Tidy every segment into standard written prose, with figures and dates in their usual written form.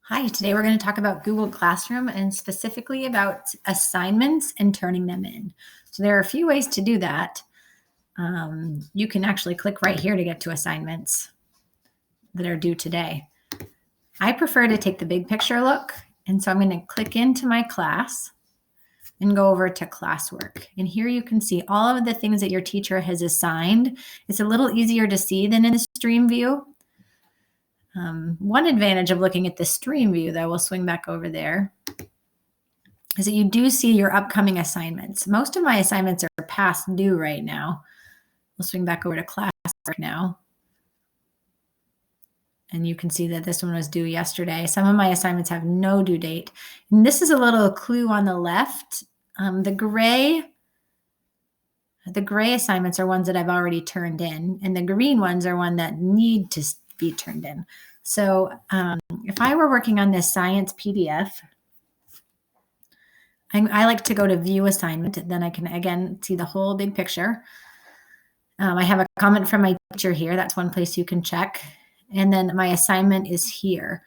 Hi, today we're going to talk about Google Classroom and specifically about assignments and turning them in. So there are a few ways to do that. You can actually click right here to get to assignments that are due today. I prefer to take the big picture look, and so I'm going to click into my class and go over to classwork. And here you can see all of the things that your teacher has assigned. It's a little easier to see than in the stream view. One advantage of looking at the stream view, though, we'll swing back over there, is that you do see your upcoming assignments. Most of my assignments are past due right now. We'll swing back over to classwork now. And you can see that this one was due yesterday. Some of my assignments have no due date. And this is a little clue on the left. The gray assignments are ones that I've already turned in, and the green ones are ones that need to be turned in. So if I were working on this science PDF, I like to go to view assignment. Then I can, again, see the whole big picture. I have a comment from my teacher here. That's one place you can check. And then my assignment is here.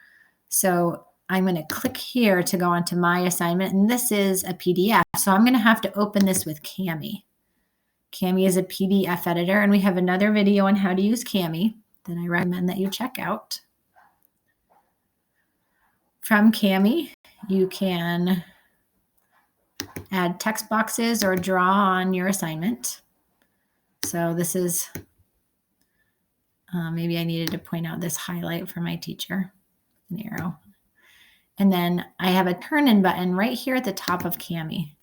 So I'm going to click here to go onto my assignment. And this is a PDF. So I'm going to have to open this with Kami. Kami is a PDF editor. And we have another video on how to use Kami that I recommend that you check out. From Kami, you can add text boxes or draw on your assignment. So this is, maybe I needed to point out this highlight for my teacher, an arrow. And then I have a turn in button right here at the top of Kami.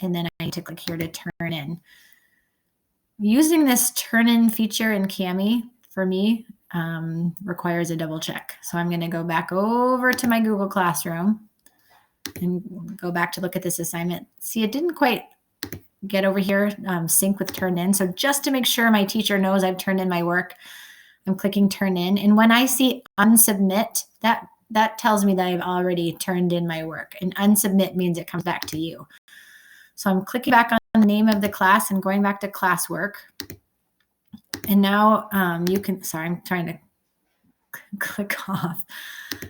And then I need to click here to turn in. Using this turn in feature in Kami for me requires a double check. So I'm going to go back over to my Google Classroom and go back to look at this assignment. See, it didn't quite get over here, sync with turn in. So just to make sure my teacher knows I've turned in my work, I'm clicking turn in. And when I see unsubmit, that tells me that I've already turned in my work. And unsubmit means it comes back to you. So I'm clicking back on the name of the class and going back to classwork. And now you can, sorry, I'm trying to click off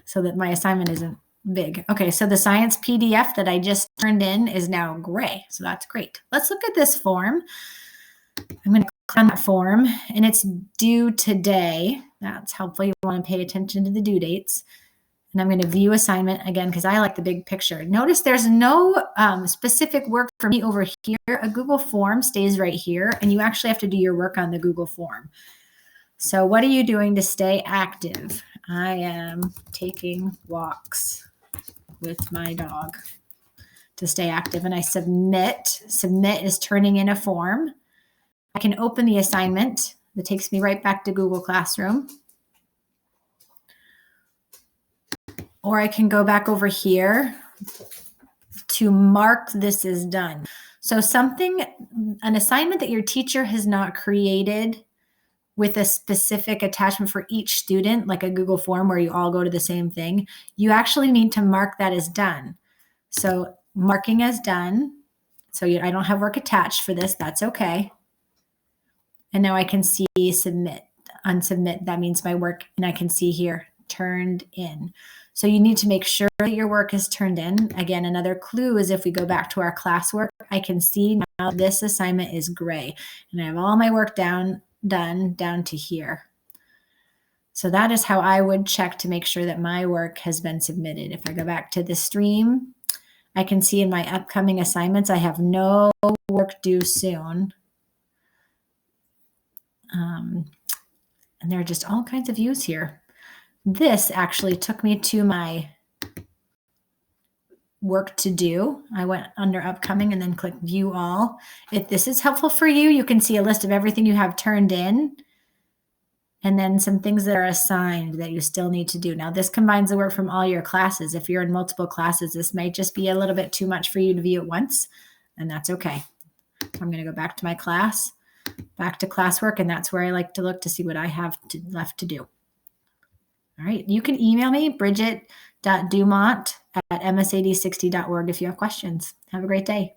so that my assignment isn't big. Okay, so the science PDF that I just turned in is now gray. So that's great. Let's look at this form. I'm going to click on that form and it's due today. That's helpful. You want to pay attention to the due dates. And I'm going to view assignment again because I like the big picture. Notice there's no specific work for me over here. A Google form stays right here and you actually have to do your work on the Google form. So what are you doing to stay active? I am taking walks with my dog to stay active, and I submit. Submit is turning in a form. I can open the assignment. That takes me right back to Google Classroom. Or I can go back over here to mark this as done. So an assignment that your teacher has not created with a specific attachment for each student, like a Google form where you all go to the same thing, you actually need to mark that as done. So marking as done. So I don't have work attached for this. That's okay. And now I can see submit, unsubmit. That means my work, and I can see here turned in. So you need to make sure that your work is turned in. Again, another clue is if we go back to our classwork, I can see now this assignment is gray and I have all my work done down to here. So that is how I would check to make sure that my work has been submitted. If I go back to the stream, I can see in my upcoming assignments, I have no work due soon. And there are just all kinds of views here. This actually took me to my work to do. I went under upcoming and then click view all. If this is helpful for you, you can see a list of everything you have turned in and then some things that are assigned that you still need to do. Now this combines the work from all your classes. If you're in multiple classes, this might just be a little bit too much for you to view at once, and that's okay. I'm going to go back to my class, back to classwork, and that's where I like to look to see what I have left to do. All right, you can email me, bridget.dumont@msad60.org if you have questions. Have a great day.